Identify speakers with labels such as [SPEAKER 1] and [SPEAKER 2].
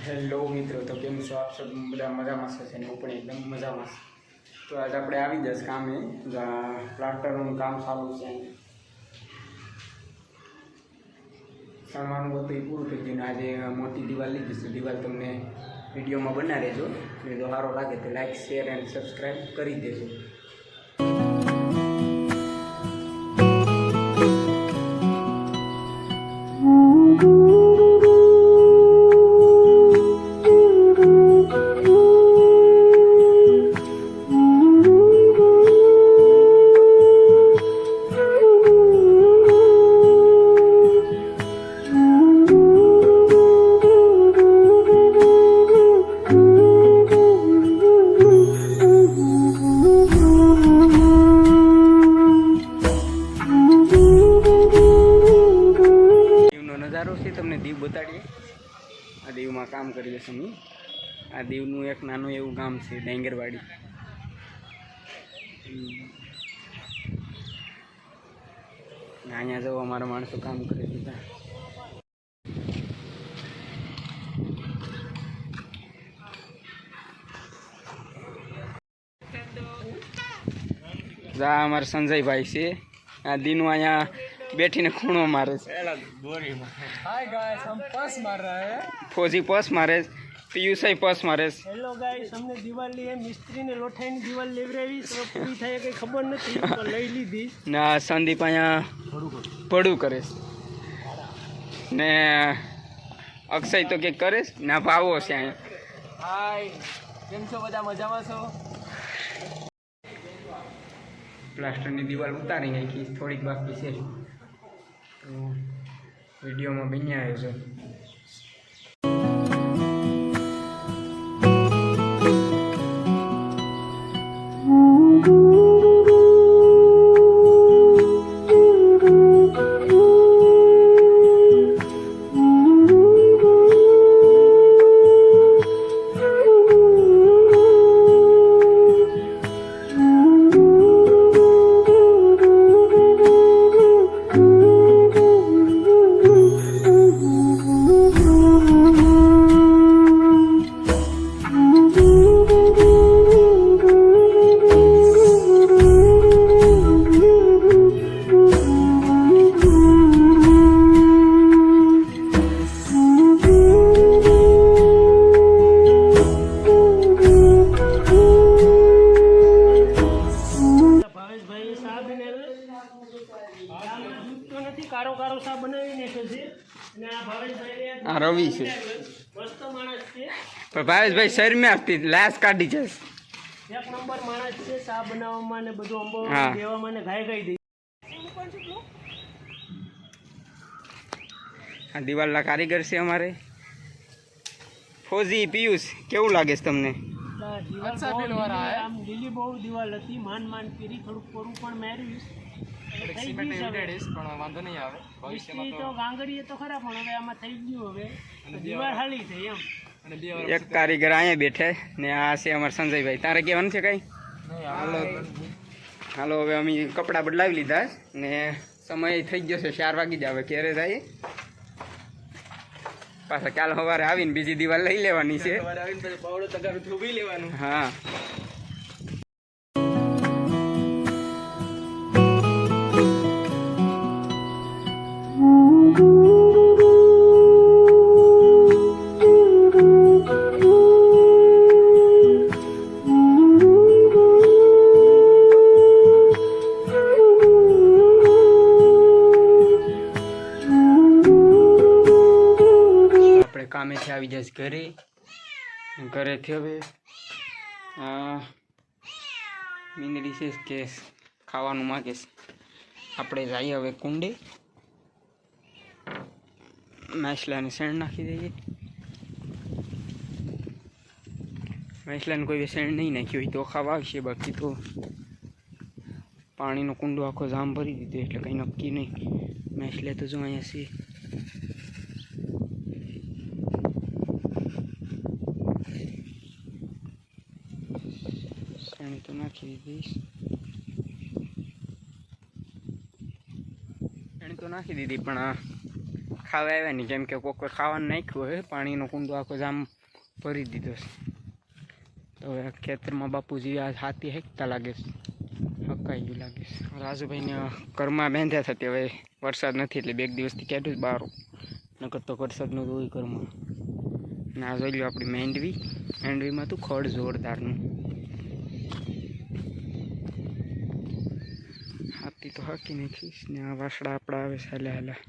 [SPEAKER 1] Hello મિત્રો, તો કેમ છો આપ સબ? બધા મજામાં છે ને? હું પણ એકદમ મજામાં છું. તો આજે આપણે આવી જશે કામે, પ્લાસ્ટરનું કામ ચાલુ છે. સામાનું બધું પૂરું થઈ ગયું. આજે મોટી દિવાલ લીધી છે. દિવાલ તમને વિડીયોમાં બના રહેજો. જો સારો લાગે તો લાઈક, શેર એન્ડ સબસ્ક્રાઈબ કરી દેજો. નજારો છે તમને દીવ બતાડીએ. આ દીવમાં કામ કરીએ છીએ. આ દીવનું એક નાનું એવું ગામ છે ડેંગરવાડી. અહીંયા જવો અમારા માણસો કામ કરે છે. જા અમારા સંજયભાઈ છે. આ દીનું અહીંયા बैठी ने खूणो मारे फौजी पस मारे पीयूष पस मारे।
[SPEAKER 2] हेलो गाइस, हमने दीवार ली है। मिस्त्री ने लोठाई दीवार लेवरावी तो पूरी થાય કે ખબર નથી તો લઈ લીધી
[SPEAKER 1] ના। સંદીપ અહીંયા પડું કરે ને અક્ષય તો કે કરે ના ભાવો છે અહીંયા।
[SPEAKER 2] હાય, કેમ છો બધા? મજામાં છો?
[SPEAKER 1] પ્લાસ્ટરની દિવાલ ઉતારી નાખી, થોડીક બાકી છે તો વિડીયોમાં બન્યા આવ્યો છે। કારો કારો સા બનાવી નાખ્યો છે અને આ ભાવેશભાઈ આ રવિ છે,
[SPEAKER 2] મસ્ત માણસ છે
[SPEAKER 1] પણ ભાવેશભાઈ શરીરમાં આપતી લાશ કાઢી છે।
[SPEAKER 2] એક નંબર માણસ છે, સા બનાવવામાં ને બધું અંબો દેવામાં ને ગાય ગાઈ દે।
[SPEAKER 1] આ દિવાલના કારીગર છે અમારે ફौजी पीयूष। કેવું લાગે છે તમને?
[SPEAKER 2] આમ લીલી બહુ દિવાલ હતી, માંડ માંડ પીરી, થોડુંક કોરું પણ માર્યું પણ વાંધો નહીં આવે। ભવિષ્યમાં તો ગાંગડીએ તો ખરા પણ હવે આમાં થઈ ગયું, હવે દિવાલ હાલી થઈ એમ।
[SPEAKER 1] એક કારીગર અહીંયા બેઠે ને આ છે અમારા સંજયભાઈ। તારે કહેવાનું છે કઈ? હાલો હવે અમે કપડાં બદલાવી લીધા ને સમય થઈ ગયો છે 4 વાગી જાય। હવે ક્યારે થાય પાછા કાલ સવારે આવીને બીજી દિવાલ લઈ લેવાની છે। હા, કામેથી આવી જઈશ ઘરે। ઘરેથી હવે મીંદડી છે કે ખાવાનું માગે છે। આપણે જઈએ હવે કુંડે, માછલાને શેણ નાખી દઈએ। માછલાને કોઈ શેણ નહીં નાખ્યું હોય તો ખાવા આવશે, બાકી તો પાણીનો કુંડો આખો જામ ભરી દીધો એટલે કંઈ નક્કી નહીં। માછલા તો જો અહીંયા છે। તો નાખી દીધી, તો નાખી દીધી પણ ખાવા આવ્યા નહીં, કેમ કે કોકો ખાવાનું નાખ્યું હવે, પાણીનો કુંડો આખો જામ ભરી દીધો છે. તો હવે ખેતરમાં બાપુજી આ હાથી હેકતા લાગે છે, હકાઈ ગયું લાગે છે. રાજુભાઈને ઘરમાં બાંધ્યા થતી, હવે વરસાદ નથી એટલે 2 દિવસથી કાઢ્યું જ બહાર, નકર તો વરસાદનું તો હોય ઘરમાં. ને આ જોઈ લો આપણી મેંડવીમાં તો ખડ જોરદારનું. હાથી તો હાકી નાખીશ ને આ વાસડા આપણા આવે છે હાલા.